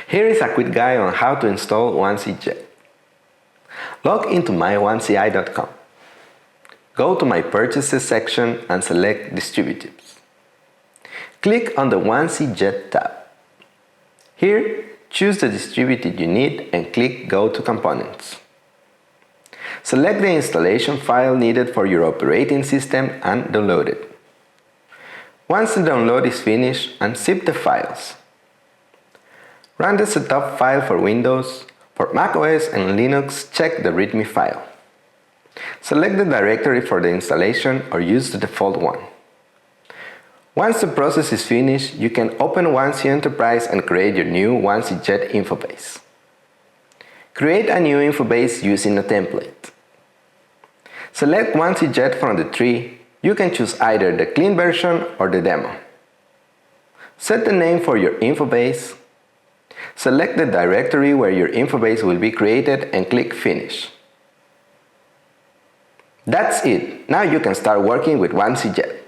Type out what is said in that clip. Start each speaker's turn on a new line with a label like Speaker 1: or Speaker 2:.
Speaker 1: Here is a quick guide on how to install 1CJet. Log into my1ci.com. Go to My Purchases section and select Distributives. Click on the 1CJet tab. Here, choose the distributive you need and click Go to Components. Select the installation file needed for your operating system and download it. Once the download is finished, unzip the files. Run the setup file for Windows. For macOS and Linux, check the README file. Select the directory for the installation or use the default one. Once the process is finished, you can open 1C Enterprise and create your new 1CJet infobase. Create a new infobase using a template. Select 1CJet from the tree. You can choose either the clean version or the demo. Set the name for your infobase. Select the directory where your infobase will be created and click Finish. That's it! Now you can start working with 1CJet.